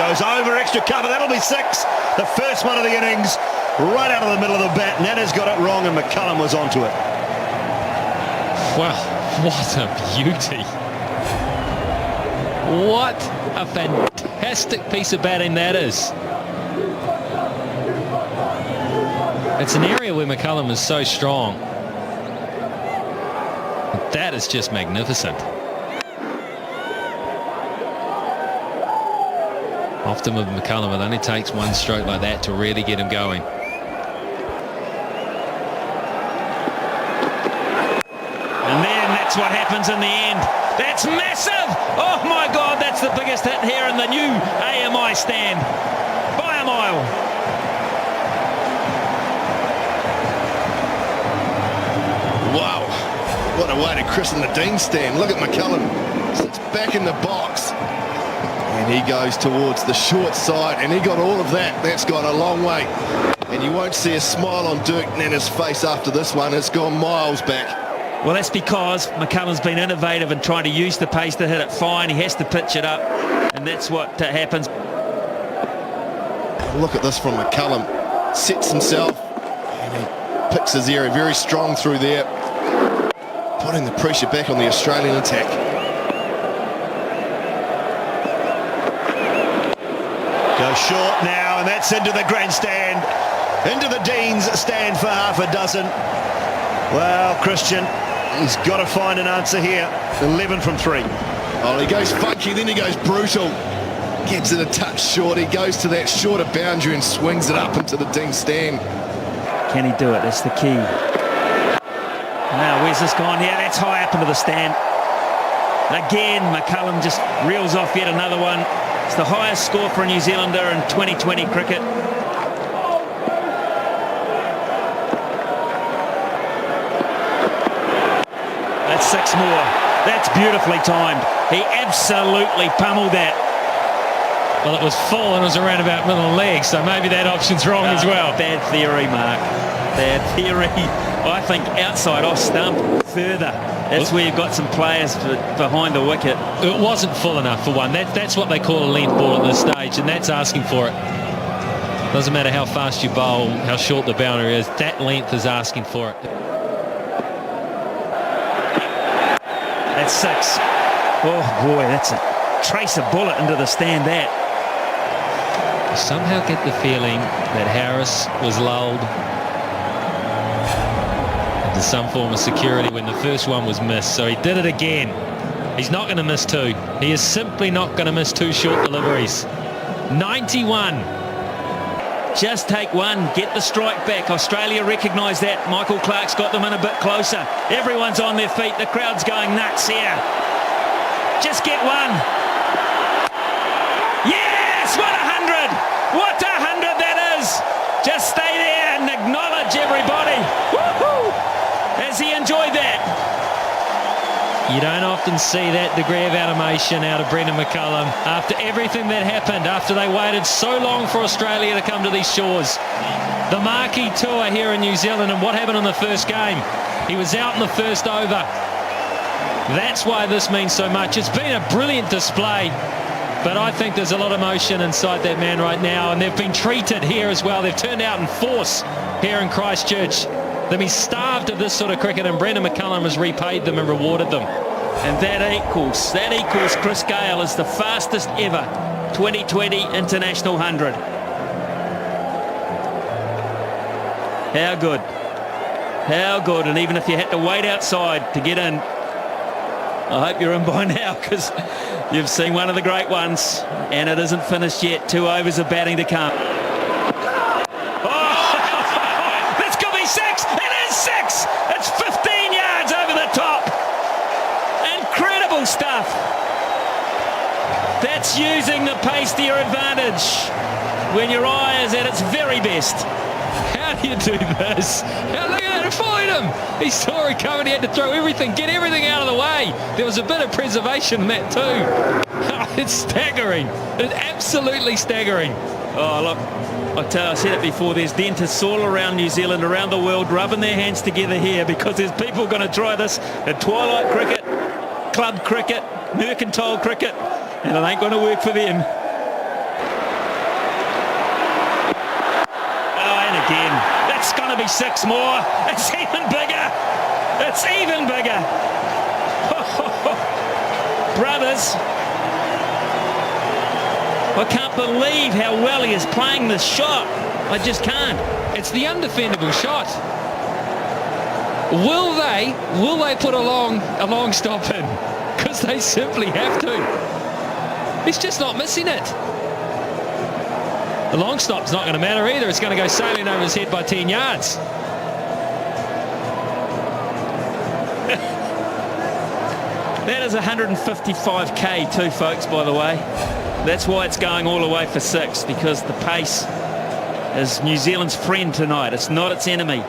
goes over extra cover. That'll be 6. The first one of the innings, right out of the middle of the bat. Nana's got it wrong and McCullum was onto it. Well, what a beauty. What a fantastic piece of batting that is. It's an area where McCullum is so strong. That is just magnificent. Often with McCullum, it only takes one stroke like that to really get him going. And then that's what happens in the end. That's massive! Oh my God, that's the biggest hit here in the new AMI stand. By a mile. Wow, what a way to christen the Dean stand. Look at McCullum, sits back in the box. And he goes towards the short side, and he got all of that. That's gone a long way. And you won't see a smile on Dirk Nana's face after this one. It's gone miles back. Well, that's because McCullum's been innovative and trying to use the pace to hit it fine. He has to pitch it up, and that's what happens. Look at this from McCullum. Sets himself, and he picks his area very strong through there. Putting the pressure back on the Australian attack. Goes short now, and that's into the grandstand. Into the Dean's stand for half a dozen. Well, Christian, he's got to find an answer here. 11 from 3. Oh, he goes funky, then he goes brutal. Gets it a touch short. He goes to that shorter boundary and swings it up into the Dean stand. Can he do it? That's the key. Now, where's this gone? Yeah, that's high up into the stand. Again, McCullum just reels off yet another one. It's the highest score for a New Zealander in 2020 cricket. That's 6 more. That's beautifully timed. He absolutely pummeled that. Well, it was full and it was around about middle leg, so maybe that option's wrong as well. Bad theory, Mark. Bad theory. I think outside off stump further. That's where you've got some players behind the wicket. It wasn't full enough for one. That's what they call a length ball at this stage, and that's asking for it. Doesn't matter how fast you bowl, how short the boundary is, that length is asking for it. That's 6. Oh boy, that's a tracer bullet into the stand, that. I somehow get the feeling that Harris was lulled into some form of security when the first one was missed, so he did it again. He's not going to miss 2. He is simply not going to miss 2 short deliveries. 91. Just take one, get the strike back. Australia recognise that. Michael Clarke's got them in a bit closer. Everyone's on their feet. The crowd's going nuts here. Just get one. Yes, what 100! What 100 that is! Just stay there and acknowledge everybody. Woohoo! Has he enjoyed that? You don't often see that degree of animation out of Brendon Mccullum after everything that happened, after they waited so long for Australia to come to these shores. The marquee tour here in New Zealand, and what happened in the first game? He was out in the first over. That's why this means so much. It's been a brilliant display, but I think there's a lot of emotion inside that man right now, and they've been treated here as well. They've turned out in force here in Christchurch. They've been starved of this sort of cricket, and Brendon Mccullum has repaid them and rewarded them. And that equals Chris Gayle as the fastest ever 2020 International 100. How good. How good. And even if you had to wait outside to get in, I hope you're in by now, because you've seen one of the great ones, and it isn't finished yet. 2 overs of batting to come. Oh, this could be 6. It is 6. It's 15 yards over the top. Incredible stuff. That's using the pace to your advantage when your eye is at its very best. How do you do this? Look at that, avoid him. He saw it coming, he had to throw everything, get everything out of the way. There was a bit of preservation in that too. It's staggering. It's absolutely staggering. Oh, look, I said it before, there's dentists all around New Zealand, around the world, rubbing their hands together here, because there's people going to try this at twilight cricket, club cricket, mercantile cricket, and it ain't going to work for them. be 6 more. It's even bigger. It's even bigger. Brothers, I can't believe how well he is playing this shot. I just can't. It's the undefendable shot. Will they put a long stop in? Because they simply have to. He's just not missing it. The long stop's not going to matter either. It's going to go sailing over his head by 10 yards. That is 155k too, folks, by the way. That's why it's going all the way for 6, because the pace is New Zealand's friend tonight. It's not its enemy.